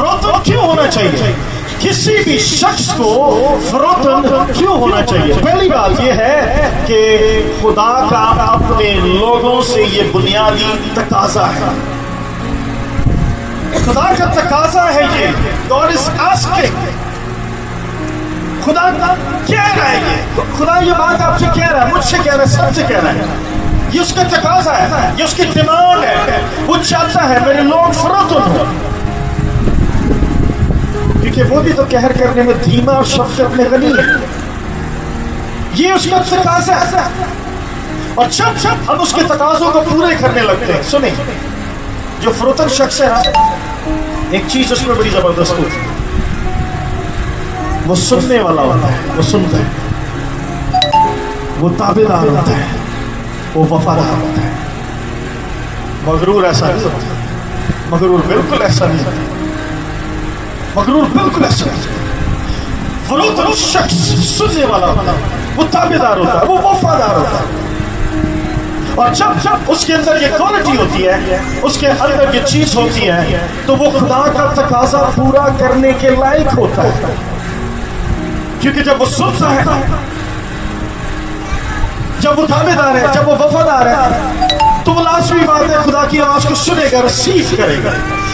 फरोतन क्यों होना चाहिए? किसी भी शख्स को फरोतन क्यों होना चाहिए? पहली बात यह है कि खुदा का अपने लोगों से ये बुनियादी तकाजा है। खुदा का तकाजा है ये। गॉड इज आस्किंग, खुदा कह रहा है ये, खुदा ये बात आपसे कह रहा है, मुझसे कह रहा है, सबसे कह रहा है। ये उसका तकाजा है, ये उसकी डिमांड है। वो चाहता है मेरे लोग फरोतन हो, क्योंकि वो भी तो कहर करने में धीमा और शफ़क़त में गनी है। ये उसका तकाजा है। और जब हम उसके तकाज़ों को पूरे करने लगते हैं, सुने, जो फरोतन शख्स है, एक चीज उसमें बड़ी जबरदस्त होती है, वो सुनने वाला होता है, वो सुनता है, वो ताबेदार होता है, वो वफादार होता है। मगरूर ऐसा नहीं होता, मगरूर बिल्कुल ऐसा नहीं होता, मगरूर बिल्कुल ऐसा नहीं होता। फरोतन शख्स सुनने वाला होता है, वो ताबेदार होता है, वो वफादार होता है। और जब उसके अंदर ये क्वालिटी होती है, उसके अंदर ये चीज होती है, तो वो खुदा का तकाजा पूरा करने के लायक होता है। क्योंकि जब वो सुनता है, जब वो ताबेदार है, जब वो वफादार है, तो वो लाजमी बात है खुदा की आवाज को सुनेगा, रिसीव करेगा।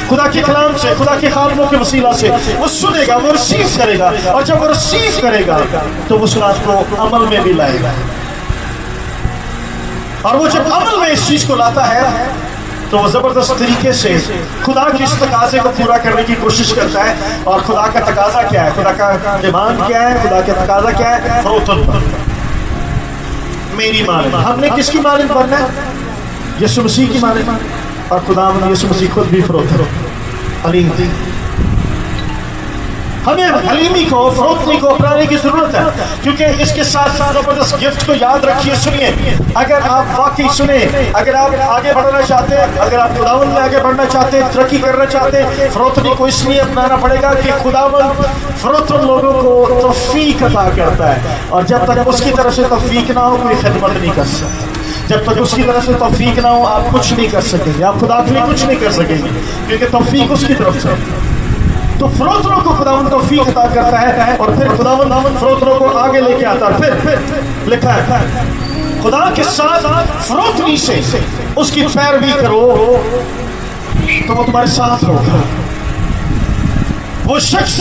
खुदा के कलाम से, खुदा के खालमों के वसीला से वो सुनेगा, वो रिसीव करेगा। और जब वो रिसीव करेगा तो उस बात को अमल में भी लाएगा। और वो जब अमल में इस चीज को लाता है तो वो जबरदस्त तरीके से खुदा के इस तकाजे को पूरा करने की कोशिश करता है। और खुदा का तकाजा क्या है, खुदा का डिमांड क्या है, खुदा का तकाजा क्या है? फरोतन, मेरी मालिक। हमने किसकी मालिक बनना है? यीशु मसीह की मालिक। और खुदा यीशु मसीह खुद भी फरोतन, हलीम। हमें हलीमी को, फरोतनी को अपनाने की जरूरत है, क्योंकि इसके साथ जबरदस्त गिफ्ट को याद रखिए। सुनिए, अगर आप वाकई सुने, अगर आप आगे बढ़ना चाहते हैं, अगर आप खुदावंद में आगे बढ़ना चाहते हैं, तरक्की करना चाहते हैं, फरोतनी को इसलिए अपनाना पड़ेगा कि खुदावंद फरोतन लोगों को तौफीक अता करता है। और जब तक उसकी तरफ से तौफीक ना हो, कोई खिदमत नहीं कर सकता। जब तक उसकी तरफ से तौफीक ना हो, आप कुछ नहीं कर सकेंगे, आप खुदा के लिए कुछ नहीं कर सकेंगे, क्योंकि तौफीक उसकी तरफ से। तो फरोतनों को खुदावंद तौफीक अता करता है, और फिर खुदावंद फरोतनों को आगे लेके आता है। फिर लिखा है, खुदा के साथ फरोतनी से उसकी पैरवी करो तो वो तुम्हारे साथ होगा। वो शख्स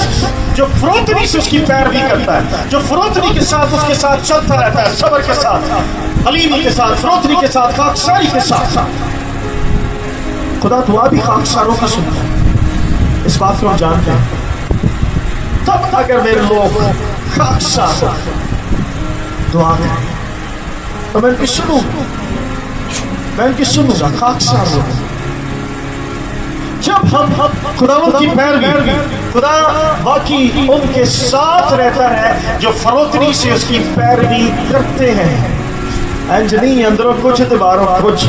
जो फरोतनी से उसकी पैरवी करता है, जो फरोतनी के साथ उसके साथ चलता रहता है, सब्र के साथ, हलीमी के साथ, फरोतनी के साथ, खाकसारी के साथ, खुदा दुआ भी खाकसारों की सुनता है। इस बात को हम जानते हैं। तब अगर मेरे लोग खाकसार दुआ करें तो मैं उनकी सुनूंगा, मैं उनकी सुनूंगा। खाकसार लोग, जब हम खुदावंद की पैरवी, खुदा वाकई उनके साथ रहता है जो फरोतनी से उसकी पैरवी करते हैं। इंज नहीं अंदरों कुछ तो बाहरों कुछ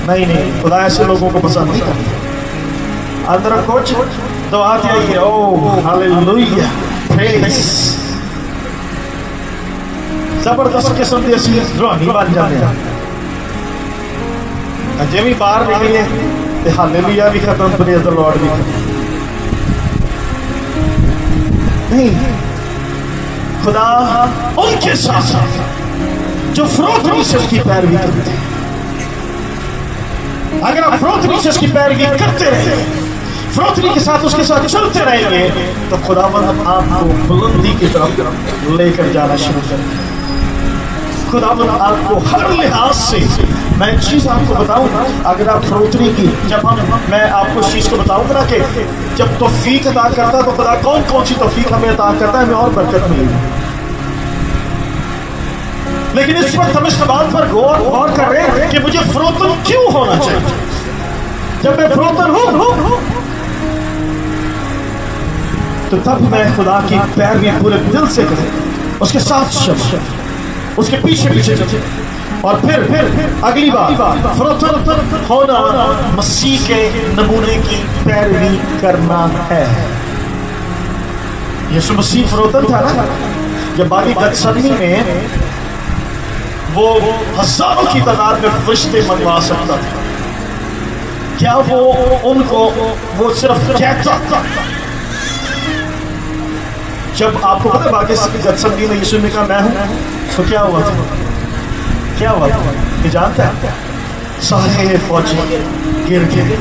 नहीं, खुदा ऐसे लोगों को पसंद नहीं करता। अंदर कुछ तो आती है, ओह हालेलुया, प्रेज। जबरदस्त किस्म की असली रूहानी बन जाते हैं। अजे भी बाहर निकले तो हालेलुया भी खत्म, प्रेज द लॉर्ड भी नहीं। खुदा उनके साथ जो फरोतनी से उसकी पैरवी करते हैं, अगर आप फरोतनी से उसकी पैरवी करते रहे, फरोतनी के साथ उसके साथ चलते रहेंगे, तो खुदावंद आपको बुलंदी की तरफ लेकर जाना शुरू करेगा। खुदावंद आपको हर लिहाज से, मैं चीज आपको बताऊंगा, अगर आप फरोतनी की, जब मैं आपको इस चीज को बताऊंगा ना कि जब तौफीक अता करता है तो खुदा कौन कौन सी तौफीक हमें अता करता है, हमें और बरकत मिलेगी। लेकिन इस वक्त हम इस बात पर गौर कर रहे हैं कि मुझे फरोतन क्यों होना चाहिए। जब मैं फरोतन हूं तो तब मैं खुदा की पैरवी पूरे दिल से करूं, उसके साथ चलूं, उसके पीछे पीछे चलूं। और फिर अगली बात, फरोतन होना मसीह के नमूने की पैरवी करना है। यीशु मसीह फरोतन था ना, जब बागी गतसमनी में वो हजारों की तादाद में फरिश्ते मंगवा सकता था, क्या वो उनको वो सिर्फ कहता था? जब आपको पता बाकी गतसमनी में यीशु ने कहा मैं हूं, तो क्या हुआ था? क्या हुआ था ये जानता है? सारे फौजी गिर गए।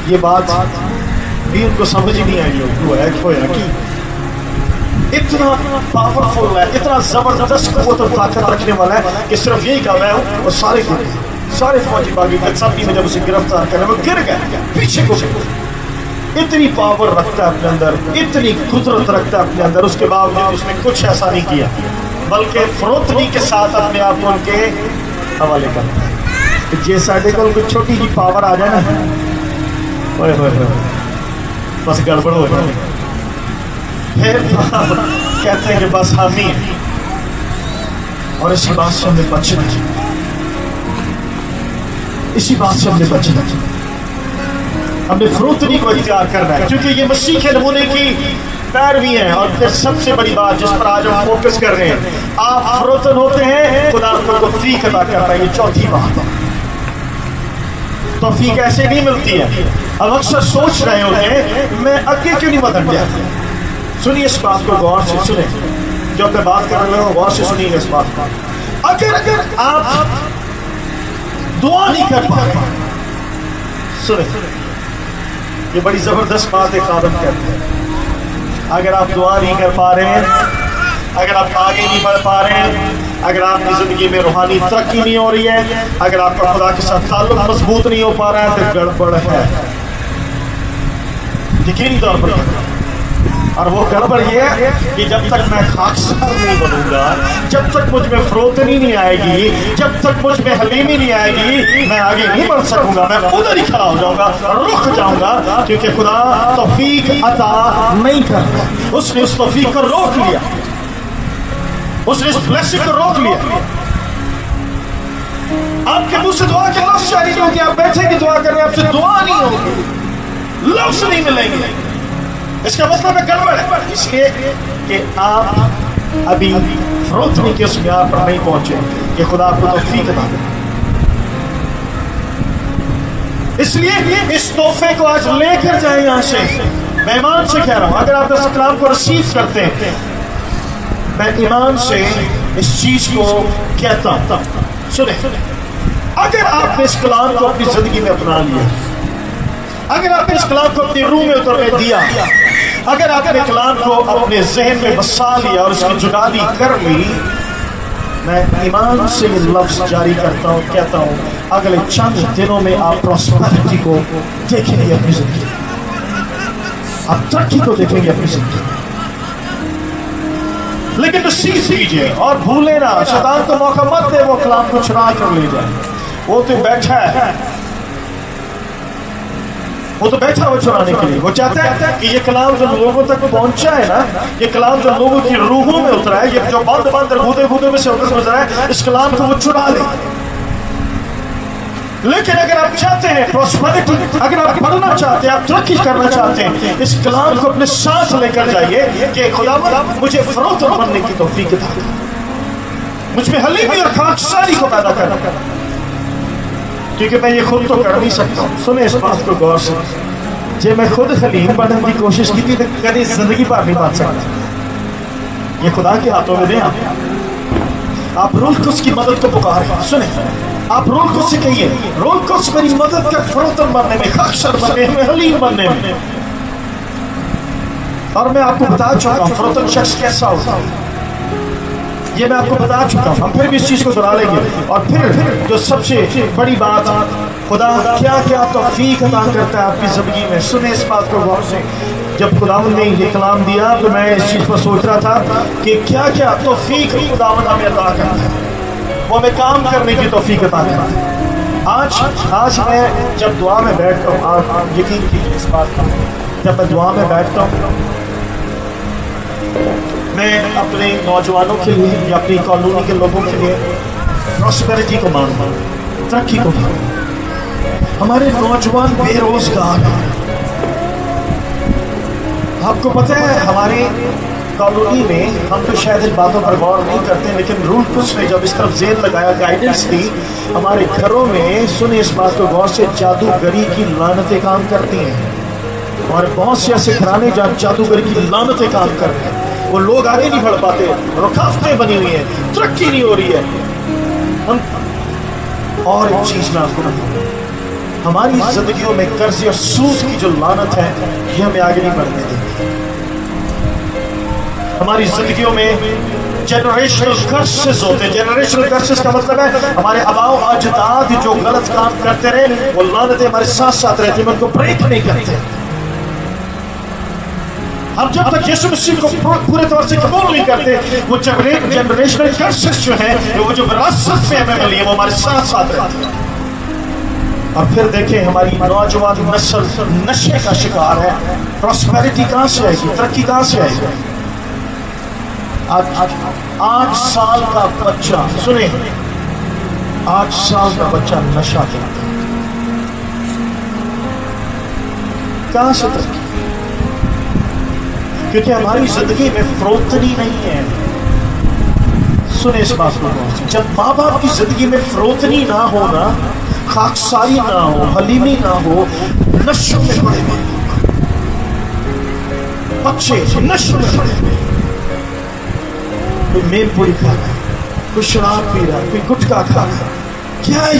ये बात भी उनको समझ ही नहीं आई होया कि इतना पावरफुल है, इतना जबरदस्त कुव्वत और ताकत रखने वाला है कि सिर्फ यही कहा मैं हूं और सारे गिर गए। सारे फौजी बागी गतसमनी में जब उसे गिरफ्तार करने वो गिर गए पीछे को। इतनी पावर रखता है अपने अंदर, इतनी कुदरत रखता है अपने अंदर, उसके बावजूद उसने कुछ ऐसा नहीं किया बल्कि फरोतनी के साथ अपने आप को उनके हवाले करता है। जे साढ़े को कुछ छोटी सी पावर आ जाए ना, ओए होए होए, बस गड़बड़ हो जाए। फिर कहते हैं कि बस हम ही हैं। और इसी बात से हमें बचना चाहिए, इसी बात से हमें बचना चाहिए। हमने फरोतनी को इख्तियार करना है क्योंकि ये मसीह के नमूने की पैरवी है। और फिर सबसे बड़ी बात जिस पर आज हम फोकस कर रहे हैं, आप फरोतन होते हैं, खुदा आपको तौफीक अता करता है। ये चौथी बात, तौफीक ऐसे नहीं मिलती है। अब अक्सर सोच रहे होते हैं मैं आगे क्यों नहीं बढ़ गया। सुनिए इस बात को गौर से सुने, जो मैं बात कर रहे हो गौर से सुनिए इस बात को। अगर आप दुआ नहीं कर पाते, सुने ये बड़ी जबरदस्त बात है खादम कहते हैं। अगर आप दुआ नहीं कर पा रहे हैं, अगर आप आगे नहीं बढ़ पा रहे हैं, अगर आपकी जिंदगी में रूहानी तरक्की नहीं हो रही है, अगर आपका खुदा के साथ ताल्लुक मजबूत नहीं हो पा रहा है, तो गड़बड़ है यकीनी तौर पर। और वो गड़बड़ ये है कि जब तक मैं खाकसार नहीं बनूंगा, जब तक मुझ में फरोतनी नहीं आएगी, जब तक मुझ में हलीमी नहीं आएगी, मैं आगे नहीं बढ़ सकूंगा। मैं उधर ही खड़ा हो जाऊंगा, रुक जाऊंगा, क्योंकि खुदा तौफीक अता नहीं करता। उसने उस तौफीक को रोक लिया, उसने इस ब्लेसिंग को रोक लिया। आपके मुंह से दुआ के लफ्ज जारी नहीं होंगे, आप बैठेंगे दुआ करने, आपसे दुआ नहीं होगी, लफ्ज नहीं मिलेंगे। इसका मतलब है गड़बड़ है, इसलिए कि आप अभी फरोतनी के उस म्यार पर नहीं पहुंचे कि खुदा आपको तौफीक अता करे। इसलिए इस तोहफे को आज लेकर जाए यहाँ से। मैं ईमान से कह रहा हूं, अगर आप इस कलाम को रिसीव करते हैं, मैं ईमान से इस चीज को कहता हूं। सुने, अगर आपने इस कलाम को अपनी जिंदगी में अपना लिया, अगर आपने इस कलाम को अपनी रूह में उतरने दिया, अगर आपने कलाम को अपने जहन में बसा लिया और उसकी जुगाली कर ली, मैं ईमान से ये लफ्ज जारी करता हूँ, कहता हूँ अगले चंद दिनों में आप प्रॉस्पेरिटी को देखेंगे अपनी जिंदगी, आप तरक्की को देखेंगे अपनी जिंदगी। लेकिन सीख लीजिए और भूले ना, शैतान को मौका मत दे वो कलाम को चुरा कर ले जाए। वो तो बैठा है, वो तो बैठा हो चुराने के लिए। वो चाहता है कि ये कलाम जो लोगों तक पहुंचा है ना, ये कलाम जो लोगों की रूहों में उतरा है, ये जो बंद बंद गूदे में से होकर गुजरा है, इस कलाम को वो चुरा ले। लेकिन अगर आप चाहते हैं प्रॉस्पेरिटी, अगर आप बढ़ना चाहते हैं, आप तरक्की करना चाहते हैं, इस कलाम को अपने साथ लेकर जाइए कि खुदावंद मुझे फरोख्त बनने की तौफीक अता कर, मुझ में हलीमी और खाकसारी को पैदा कर, क्योंकि मैं ये खुद तो कर नहीं सकता। सुने इस बात को गौर से, जे मैं खुद हलीम बनने की कोशिश की थी तो कभी जिंदगी पर नहीं बन सकता। ये खुदा के हाथों में दें। आप रूह कुद्स की मदद को पुकारें। सुने, आप रूह कुद्स से कहिए, रूह कुद्स मेरी मदद कर फरोख्त बनने में, खाकसार बनने में, हलीम बनने में। और मैं आपको बता चुका हूँ फरोख्त शख्स कैसा होता है, ये मैं आपको बता चुका हूँ। हम फिर भी इस चीज़ को दोहरा लेंगे। और फिर जो सबसे बड़ी बात, खुदा क्या क्या तौफीक अता करता है आपकी ज़िंदगी में। सुने इस बात को गौर से, जब खुदावंद ने ये कलाम दिया तो मैं इस चीज़ पर सोच रहा था कि क्या क्या तौफीक खुदावंद हमें अता करता है, वो हमें काम करने की तौफीक अता करता है। आज मैं जब दुआ में बैठता हूँ, आप यकीन कीजिए इस बात का, जब मैं दुआ में बैठता हूँ, मैं अपने नौजवानों के लिए या अपनी कॉलोनी के लोगों के लिए प्रॉस्पेरिटी को मांगता हूँ, तरक्की को मांगता हूँ। हमारे नौजवान बेरोजगार, आपको पता है हमारे कॉलोनी में हम तो शायद इन बातों पर गौर नहीं करते, लेकिन रूल कुछ ने जब इस तरफ जेल लगाया, गाइडेंस दी हमारे घरों में, सुने इस बात को गौर से, जादूगरी की लानतें काम करती हैं। और बहुत से ऐसे घराने जहाँ जादूगरी की लानतें काम करते हैं, वो लोग आगे नहीं बढ़ पाते, रुकावटें बनी हुई हैं, तरक्की नहीं हो रही है। हम और एक चीज में आपको बताऊं, हमारी जिंदगियों में कर्ज और सूद की जो लानत है, ये हमें आगे नहीं बढ़ने देती। हमारी जिंदगियों में जनरेशनल कर्सेस होते हैं। जनरेशनल कर्सेस का मतलब है हमारे आबाओ अजदाद जो गलत काम करते रहे, वो लानतें हमारे साथ साथ रहती हैं, उनको ब्रेक नहीं करते। हम जब तक यीशु मसीह को पूरे तौर से कबूल नहीं करते, वो जनरेशनल कर्सेस जो है, वो जो विरासत में हमें मिली है, वो हमारे साथ साथ रहती है। और फिर देखें हमारी नौजवान नस्ल नशे का शिकार है। प्रॉस्पेरिटी कहां से आएगी, तरक्की कहां से आएगी? आज 8 साल का बच्चा, सुने, 8 साल का बच्चा नशा करता है, कहां से तरक्की? क्योंकि हमारी जिंदगी में फरोख्तनी नहीं है। सुने इस बात को, जब माँ बाप की जिंदगी में फरोख्तनी ना हो, ना खाकसारी ना हो, हलीमी ना हो, नशों में पड़े हुए बच्चे नशों में पड़े हुए, कोई मेल पूरी खा रहा है, कोई शराब पी रहा है, कोई गुटखा खा रहा है। क्या है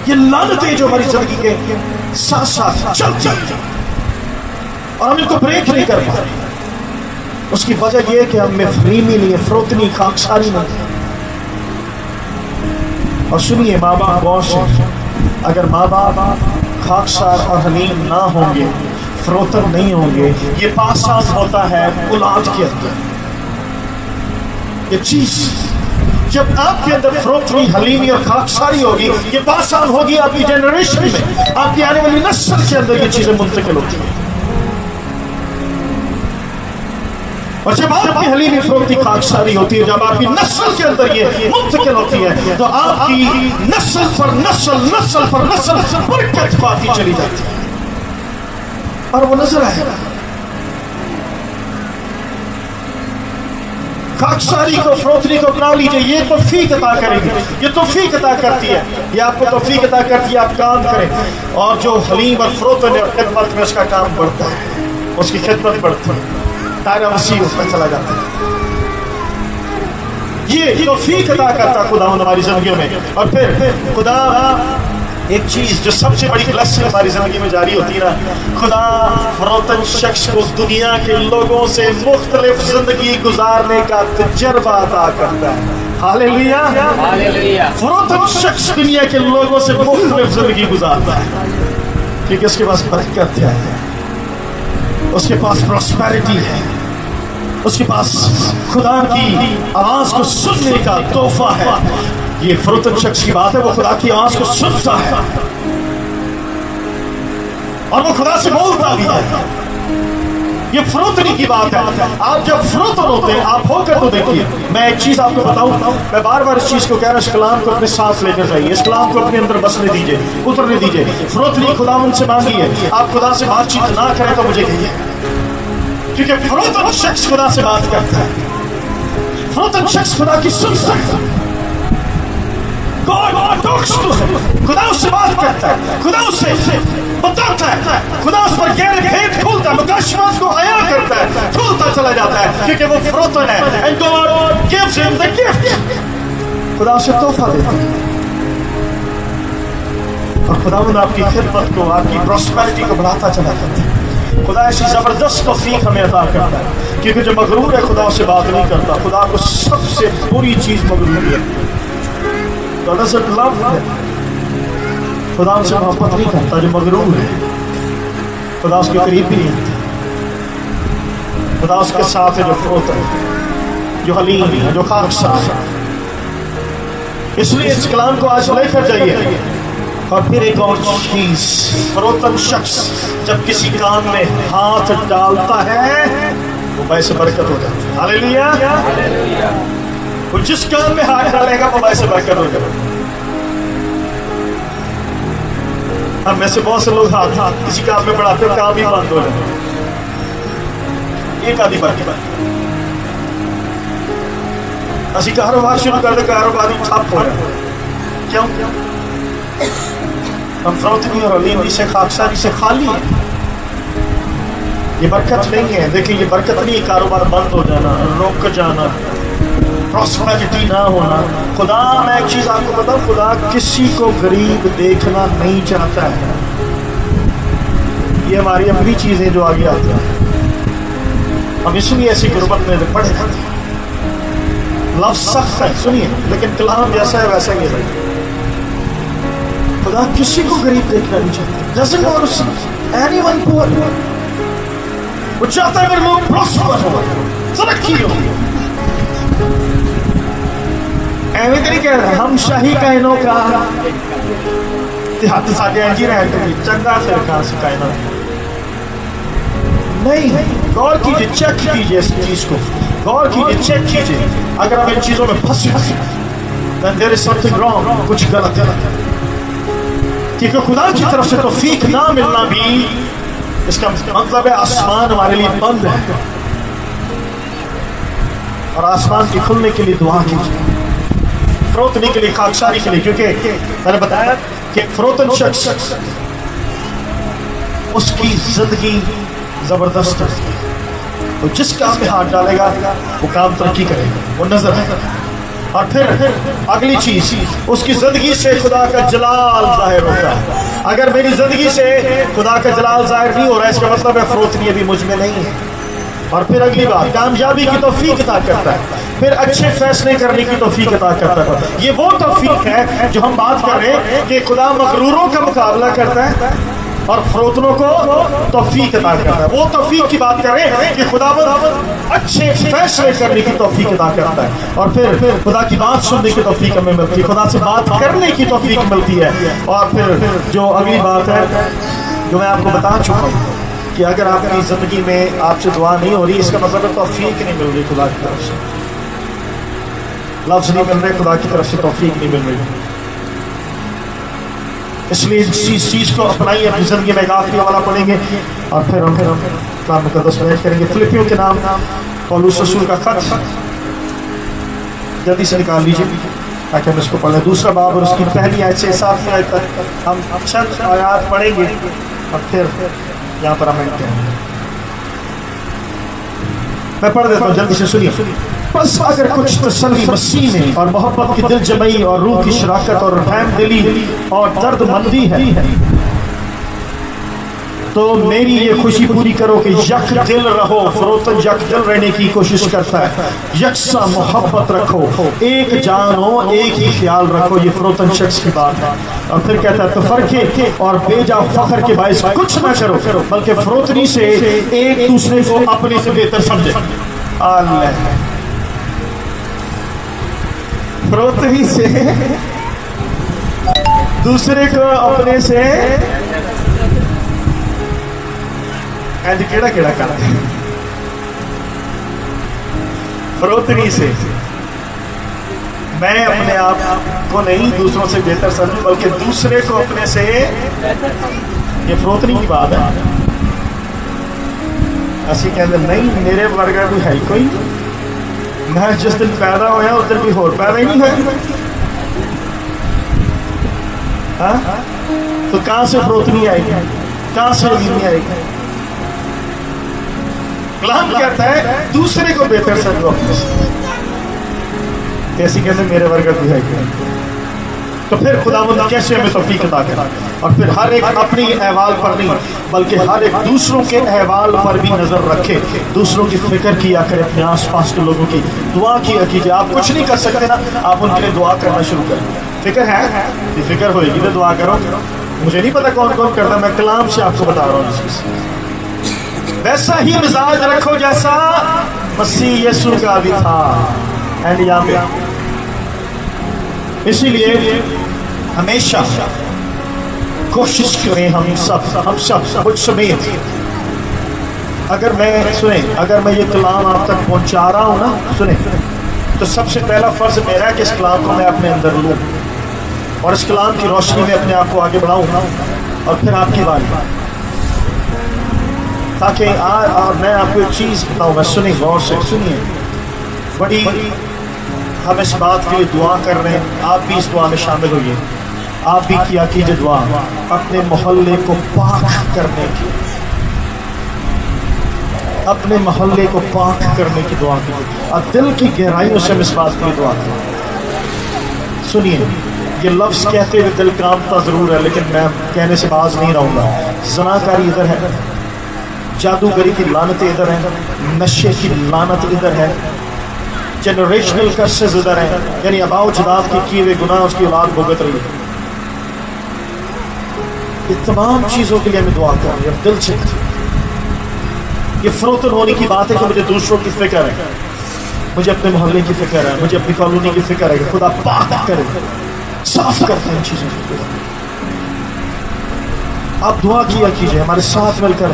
ये लानतें जो हमारी जिंदगी के साथ साथ चलती हैं और हम इनको ब्रेक नहीं कर पा रहे। उसकी वजह यह है कि हम में फरीमी नहीं है, फरोख्तनी, खाकसारी नहीं। और सुनिए माँ बाप गौर से, अगर माँ बाप खाकसार और हलीम ना होंगे, फरोख्त नहीं होंगे, ये पास होता है औलाद के अंदर। ये चीज जब आपके अंदर फरोख्तनी, हलीमी और खाकसारी होगी, ये पासान होगी आपकी जनरेशन में, आपकी आने वाली नस्ल के अंदर ये चीजें मुंतकिल होती हैं। और जब आपकी हलीमी, फरोख्ती, खाकसारी होती है, जब आपकी नस्ल के अंदर ये मुंतकिल होती है, तो आपकी नस्ल पर नस्ल, नस्ल पर नस्ल बरकत पाती चली जाती है। और वो नजर आएगा। खाकसारी को, फरोख्ती को अपना लीजिए, ये तौफीक अता करेगी, ये तौफीक अता करती है, ये आपको तौफीक अता करती है, आप काम करें। और जो हलीम और फरोख्त और खिदमत में उसका काम बढ़ता है, उसकी खिदमत बढ़ती है, दायरा वसीह उसमें चला जाता है। ये तौफीक अता करता खुदा हमारी जिंदगियों में। और फिर खुदा एक चीज जो सबसे बड़ी ब्लेसिंग हमारी जिंदगी में जारी होती है ना, खुदा फरोख्त शख्स को दुनिया के लोगों से मुख्तलिफ जिंदगी गुजारने का तजर्बा अता करता है। Hallelujah, hallelujah. फरोख्त शख्स दुनिया के लोगों से मुख्तलिफ जिंदगी गुजारता है, क्योंकि उसके पास बरकत है, उसके पास प्रॉस्पेरिटी है, उसके पास खुदा की आवाज को सुनने का तोहफा है। ये फरोख्त शख्स की बात है, वो खुदा की आवाज को सुनता है और वो खुदा से बोलता भी है। ये फरोख्तनी की बात है। आप जब फरोख्त होते हैं, आप होकर तो देखिए। मैं एक चीज आपको बताऊं, मैं बार बार इस चीज को कह रहा हूं, इस कलाम को अपने साथ लेकर जाइए, इस कलाम को अपने अंदर बसने दीजिए, उतरने दीजिए। फरोख्तनी खुदा उनसे मांगी है, आप खुदा से बातचीत ना करें तो मुझे कहिए, क्योंकि फरोख्त शख्स खुदा से बात करता है, फरोख्त शख्स खुदा की सुनता है। God talks to him, खुदा उससे बात करता है, खुदा उससे बताता है, खुदा उस पर गहरे भेद खोलता है, मुकाशफात को आया करता है, खोलता चला जाता है, क्योंकि वो फरोख्त है। And God gives him the gift, खुदा उसे तोहफा देता है। और खुदावंद आपकी खिदमत को, आपकी प्रॉस्पेरिटी को बढ़ाता चला जाता है। खुदा ऐसी जबरदस्त तौफीक हमें अता करता है, क्योंकि जो मगरूर है खुदा उससे बात नहीं करता। खुदा को सबसे बुरी चीज मगरूरी है। खुदा उनसे मोहब्बत नहीं करता जो मगरूर है, खुदा उसके करीब भी नहीं आता। खुदा उसके साथ है जो फरोख्त है, जो हलीम है, जो खाकसार है। इसलिए इस कलाम को आज लेकर जाइए। और फिर एक और चीज, फरोख्त शख्स जब किसी काम में हाथ डालता है, वो पैसे बरकत हो जाती है। Hallelujah, hallelujah. वो जिस काम में हाथ डालेगा वो पैसे बरकत हो जाएगा। हम में से बहुत से लोग हाथ किसी काम में बढ़ाते हैं, काम ही बंद हो जाए। ایک آدھی برکت اسی کاروبار شروع کر دے کاروبار ہی ٹھپ ہو رہا ہے. کیوں؟ ہم فروتنی اور علیمی سے خاکساری سے خالی ہیں. یہ برکت نہیں ہے. دیکھیں یہ برکت نہیں ہے کاروبار بند ہو جانا، رک جانا، پراسپیرٹی نہ ہونا. خدا، میں ایک چیز آپ کو بتاؤں، خدا کسی کو غریب دیکھنا نہیں چاہتا ہے. یہ ہماری اپنی چیزیں جو آگے آتی ہیں، ہم اس لیے ایسی غربت میں پڑے ہیں. لفظ سخت ہے سنیے، لیکن کلام جیسا ہے ویسا ہی ہے. خدا کسی کو غریب دیکھنا نہیں چاہتا. doesn't want to see anyone poor. وہ چاہتا ہے اگر لوگ پراسپر ہو، ترقی ہو. ایویں نہیں کہہ رہا ہم شاہی کائنوں کا ہاتھ ساڈے جی رہے چنگا پھر کہاں سے کائنات نہیں. غور کیجیے، چیک کیجیے اس چیز کو، غور کیجیے، چیک کیجیے. اگر ہم ان چیزوں میں پھنس جائیں then there is something wrong. کچھ غلط ہے. کیونکہ خدا کی طرف سے توفیق نہ ملنا بھی اس کا مطلب ہے آسمان ہمارے لیے بند ہے. اور آسمان کے کھلنے کے لیے دعا کیجیے، فروتنی کے لیے، خاکساری کے لیے. کیونکہ میں نے بتایا کہ فروتن شخص اس کی زندگی زبردست ہے. تو جس کام میں ہاتھ ڈالے گا وہ کام ترقی کرے گا، وہ نظر ہے. اور پھر اگلی چیز، اس کی زندگی سے خدا کا جلال ظاہر ہوتا ہے. اگر میری زندگی سے خدا کا جلال ظاہر نہیں ہو رہا ہے، اس کا مطلب ہے فروتنی ابھی مجھ میں نہیں ہے. اور پھر اگلی بات، کامیابی کی توفیق عطا کرتا ہے، پھر اچھے فیصلے کرنے کی توفیق عطا کرتا ہے. یہ وہ توفیق ہے جو ہم بات کر رہے ہیں کہ خدا مغروروں کا مقابلہ کرتا ہے اور فروتنوں کو توفیق عطا کرتا ہے. وہ توفیق کی بات کر رہے ہیں کہ خدا اچھے فیصلے کرنے کی توفیق عطا کرتا ہے. اور پھر خدا کی بات سننے کی توفیق ہمیں ملتی ہے، خدا سے بات کرنے کی توفیق ملتی ہے. اور پھر جو اگلی بات ہے جو میں آپ کو بتا چکا ہوں کہ اگر آپ کی زندگی میں آپ سے دعا نہیں ہو رہی، اس کا مطلب ہے توفیق نہیں مل رہی خدا کی طرف سے. لفظ نہیں مل رہے، خدا کی طرف سے توفیق نہیں مل رہی. اس لیے اس چیز کو اپنائیے اپنی زندگی میں. ایک آخری حوالہ پڑھیں گے اور پھر ہم کلام مقدس میں کریں گے. فلپیوں کے نام پولس رسول کا خط، جلدی سے نکال لیجیے تاکہ ہم اس کو پڑھیں. دوسرا باب اور اس کی پہلی آیت سے 7 آیت تک ہم چند آیات پڑھیں گے اور پھر یہاں پر ہم ملتے ہیں. میں پڑھ دیتا ہوں، جلدی سے سنیے. بس اگر کچھ تسلی مسیح میں اور محبت کی دل جمعی اور روح کی شراکت اور رحم دلی اور درد مندی ہے تو میری یہ خوشی پوری کرو کہ یک دل رہو. فروتن یک دل رہنے کی کوشش کرتا ہے. یکساں محبت رکھو، ایک جان ہو، ایک ہی خیال رکھو. یہ فروتن شخص کی بات ہے. اور پھر کہتا ہے تفرقے اور بیجا فخر کے باعث کچھ نہ کرو، بلکہ فروتنی سے ایک دوسرے کو اپنے سے بہتر سمجھے. اللہ، فروتنی سے دوسرے کو اپنے سے کیڑا کیڑا کرتے ہیں. فروتنی سے میں اپنے آپ کو نہیں دوسروں سے بہتر سمجھوں، بلکہ دوسرے کو اپنے سے. یہ فروتنی کی بات ہے. اسی کہتے نہیں میرے ورگا کوئی ہے کوئی، میں جس دن پیدا ہویا اس دن کوئی اور پیدا ہی نہیں ہوا. تو کہاں سے فروتنی آئے گی، کہاں سے علیمی آئے گی؟ کلام کہتا ہے دوسرے کو بہتر سمجھو اپنے سے. کیسی کیسے میرے ورگا کوئی ہے کیا؟ تو پھر خداوند کیسے ہمیں توفیق عطا کرے. اور پھر ہر ایک اپنی احوال پر نہیں بلکہ ہر ایک دوسروں کے احوال پر بھی نظر رکھے. دوسروں کی فکر کیا کرے، اپنے آس پاس کے لوگوں کی دعا کیا کیجیے. آپ کچھ نہیں کر سکتے نا، آپ ان کے لیے دعا کرنا شروع کریں. فکر ہے، یہ فکر ہوئے گی تو دعا کرو. مجھے نہیں پتا کون کون کرتا، میں کلام سے آپ کو بتا رہا ہوں. ویسا ہی مزاج رکھو جیسا مسیح یسوع کا بھی تھا. اینڈ یہاں پہ اسی لیے ہمیشہ کوشش کریں ہم سب مجھ سمیت. اگر میں یہ کلام آپ تک پہنچا رہا ہوں نا، سنیں، تو سب سے پہلا فرض میرا ہے کہ اس کلام کو میں اپنے اندر لوں اور اس کلام کی روشنی میں اپنے آپ کو آگے بڑھاؤں. اور پھر آپ کی باری، تاکہ اور میں آپ کو ایک چیز بتاؤں گا، سنیں غور سے سنیے، بڑی ہم اس بات کے لیے دعا کر رہے ہیں، آپ بھی اس دعا میں شامل ہوئیے، آپ بھی کیا کیجیے دعا اپنے محلے کو پاک کرنے کی، اپنے محلے کو پاک کرنے کی دعا کیجیے، اور دل کی گہرائیوں سے ہم اس بات کے لیے دعا کریں۔ سنیے، یہ لفظ کہتے ہوئے دل کانپتا ضرور ہے، لیکن میں کہنے سے باز نہیں رہوں گا۔ زناکاری ادھر ہے، جادوگری کی لعنتیں ادھر ہیں، نشے کی لعنت ادھر ہے، جنریشنل کرسز ادھر ہیں، یعنی آباء و اجداد کے کیے ہوئے گناہ اس کی اولاد بھگت رہی ہے۔ یہ تمام چیزوں کے لیے ہمیں دعا کر رہے ہیں دل سے۔ یہ فروتن ہونے کی بات ہے کہ مجھے دوسروں کی فکر ہے، مجھے اپنے محلے کی فکر ہے، مجھے اپنی کالونی کی فکر ہے کہ خدا پاک کرے، صاف کرتے ہیں ان چیزوں کو۔ آپ دعا کیا کیجئے، ہمارے ساتھ مل کر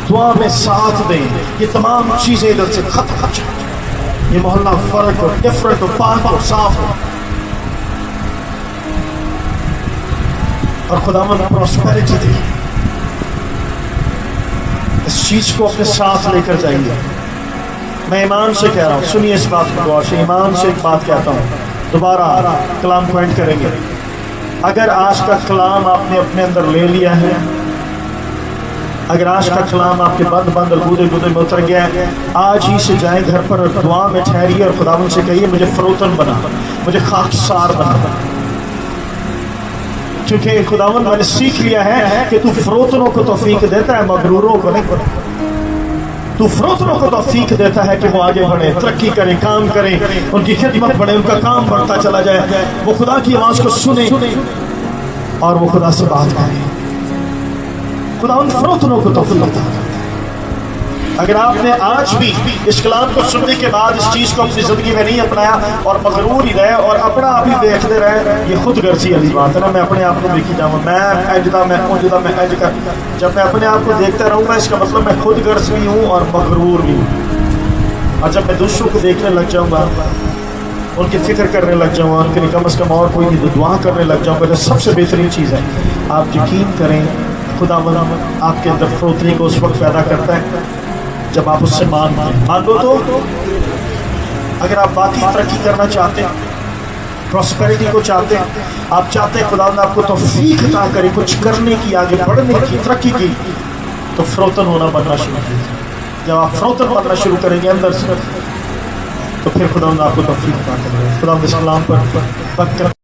دعا میں ساتھ دیں، یہ تمام چیزیں ادھر سے ختم ہو جائیں، یہ محلہ فرق ہو، ڈفرنٹ ہو، پاک ہو، صاف ہو، اور خداوند پراسپیرٹی دے۔ اس چیز کو اپنے ساتھ لے کر جائیے۔ میں ایمان سے کہہ رہا ہوں، سنیے اس بات کو غور سے، ایمان سے ایک بات کہتا ہوں، دوبارہ کلام پوائنٹ کریں گے۔ اگر آج کا کلام آپ نے اپنے اندر لے لیا ہے، اگر آج کا کلام آپ کے بند بند اور گودے گودے میں اتر گیا ہے، آج ہی سے جائیں گھر پر اور دعا میں ٹھہریے اور خداوند سے کہیے مجھے فروتن بنا، مجھے خاکسار بنا، کیونکہ خداوند میں نے سیکھ لیا ہے کہ تو فروتنوں کو توفیق دیتا ہے، مغروروں کو نہیں۔ تو فروتنوں کو توفیق دیتا ہے کہ وہ آگے بڑھیں، ترقی کریں، کام کریں، ان کی خدمت بڑھے، ان کا کام بڑھتا چلا جائے، وہ خدا کی آواز کو سنیں اور وہ خدا سے بات کریں۔ خدا ان فروتنوں کو توفیق دیتا ہے۔ اگر آپ نے آج بھی اس کلام کو سننے کے بعد اس چیز کو اپنی زندگی میں نہیں اپنایا اور مغرور ہی رہے اور اپنا آپ ہی دیکھتے رہے، یہ خود غرضی والی بات ہے نا، میں اپنے آپ کو دیکھی جاؤں، میں اجدا میں اونجدا میں اج کر، جب میں اپنے آپ کو دیکھتا رہوں گا اس کا مطلب میں خود غرض بھی ہوں اور مغرور بھی ہوں، اور جب میں دوسروں کو دیکھنے لگ جاؤں گا، ان کی فکر کرنے لگ جاؤں گا، ان کے لیے کم از کم اور کوئی نہیں دعا کرنے لگ جاؤں گا، جو سب سے بہترین چیز ہے۔ آپ یقین کریں خدا آپ کے اندر فروتنی کو اس وقت پیدا کرتا ہے جب آپ اس سے مانگو تو اگر آپ واقعی ترقی کرنا چاہتے ہیں، پراسپیرٹی کو چاہتے ہیں، آپ چاہتے ہیں خدا آپ کو توفیق عطا کرے کچھ کرنے کی، آگے بڑھنے کی، ترقی کی، تو فروتن ہونا بننا شروع کیجیے۔ جب آپ فروتن بننا شروع کریں گے اندر سے، تو پھر خدا آپ کو توفیق عطا کرے گا۔ خدا اس کلام پر